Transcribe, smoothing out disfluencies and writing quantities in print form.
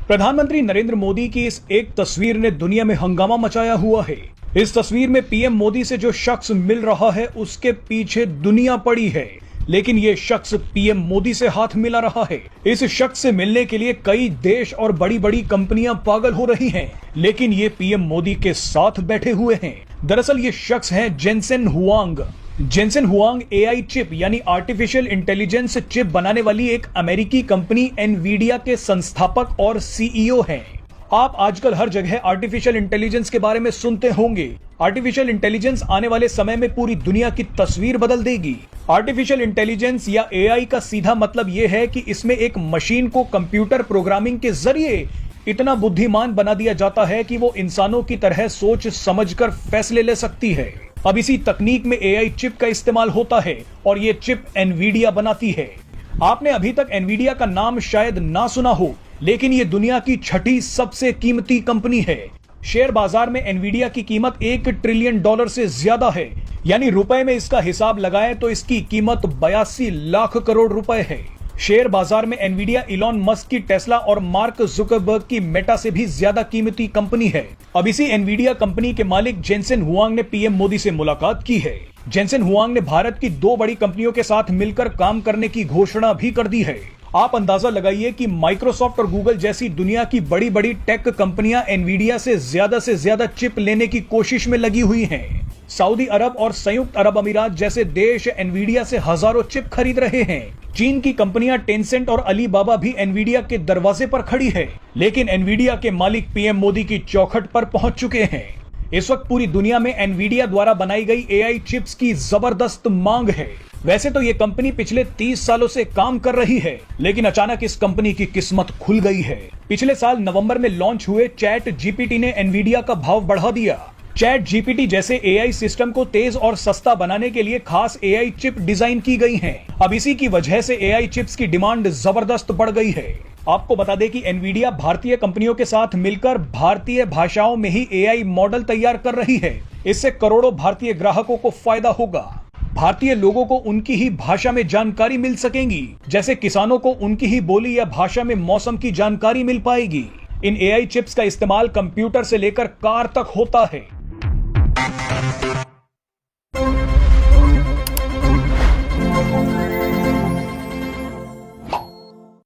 प्रधानमंत्री नरेंद्र मोदी की इस एक तस्वीर ने दुनिया में हंगामा मचाया हुआ है। इस तस्वीर में पीएम मोदी से जो शख्स मिल रहा है उसके पीछे दुनिया पड़ी है, लेकिन ये शख्स पीएम मोदी से हाथ मिला रहा है। इस शख्स से मिलने के लिए कई देश और बड़ी बड़ी कंपनियां पागल हो रही हैं, लेकिन ये पीएम मोदी के साथ बैठे हुए हैं। दरअसल ये शख्स हैं Jensen Huang. Jensen Huang AI chip यानी आर्टिफिशियल इंटेलिजेंस चिप बनाने वाली एक अमेरिकी कंपनी एनवीडिया के संस्थापक और सीईओ हैं। आप आजकल हर जगह आर्टिफिशियल इंटेलिजेंस के बारे में सुनते होंगे। आर्टिफिशियल इंटेलिजेंस आने वाले समय में पूरी दुनिया की तस्वीर बदल देगी। आर्टिफिशियल इंटेलिजेंस या एआई का सीधा मतलब यह है कि इसमें एक मशीन को कंप्यूटर प्रोग्रामिंग के जरिए इतना बुद्धिमान बना दिया जाता है कि वो इंसानों की तरह सोच समझकर फैसले ले सकती है। अब इसी तकनीक में एआई चिप का इस्तेमाल होता है और ये चिप एनवीडिया बनाती है। आपने अभी तक एनवीडिया का नाम शायद ना सुना हो, लेकिन ये दुनिया की छठी सबसे कीमती कंपनी है। शेयर बाजार में एनवीडिया की कीमत $1 ट्रिलियन से ज्यादा है, यानी रुपए में इसका हिसाब लगाएं तो इसकी कीमत 82 लाख करोड़ रुपए है। शेयर बाजार में एनवीडिया इलॉन मस्क की टेस्ला और मार्क जुकरबर्ग की मेटा से भी ज्यादा कीमती कंपनी है। अब इसी एनवीडिया कंपनी के मालिक जेनसेन हुआंग ने पीएम मोदी से मुलाकात की है। जेनसेन हुआंग ने भारत की 2 बड़ी कंपनियों के साथ मिलकर काम करने की घोषणा भी कर दी है। आप अंदाजा लगाइए कि माइक्रोसॉफ्ट और गूगल जैसी दुनिया की बड़ी बड़ी टेक कंपनियां एनवीडिया से ज्यादा चिप लेने की कोशिश में लगी हुई हैं। सऊदी अरब और संयुक्त अरब अमीरात जैसे देश एनवीडिया से हजारों चिप खरीद रहे हैं। चीन की कंपनियां टेंसेंट और अलीबाबा भी एनवीडिया के दरवाजे पर खड़ी है, लेकिन एनवीडिया के मालिक पीएम मोदी की चौखट पर पहुंच चुके हैं। इस वक्त पूरी दुनिया में एनवीडिया द्वारा बनाई गई एआई चिप्स की जबरदस्त मांग है। वैसे तो ये कंपनी पिछले 30 सालों से काम कर रही है, लेकिन अचानक इस कंपनी की किस्मत खुल गई है। पिछले साल नवंबर में लॉन्च हुए चैट जीपीटी ने एनवीडिया का भाव बढ़ा दिया। चैट जीपीटी जैसे एआई सिस्टम को तेज और सस्ता बनाने के लिए खास एआई चिप डिजाइन की गई हैं। अब इसी की वजह से एआई चिप्स की डिमांड जबरदस्त बढ़ गई है। आपको बता दें कि एनवीडिया भारतीय कंपनियों के साथ मिलकर भारतीय भाषाओं में ही एआई मॉडल तैयार कर रही है। इससे करोड़ों भारतीय ग्राहकों को फायदा होगा। भारतीय लोगों को उनकी ही भाषा में जानकारी मिल सकेंगी, जैसे किसानों को उनकी ही बोली या भाषा में मौसम की जानकारी मिल पाएगी। इन एआई चिप्स का इस्तेमाल कंप्यूटर से लेकर कार तक होता है।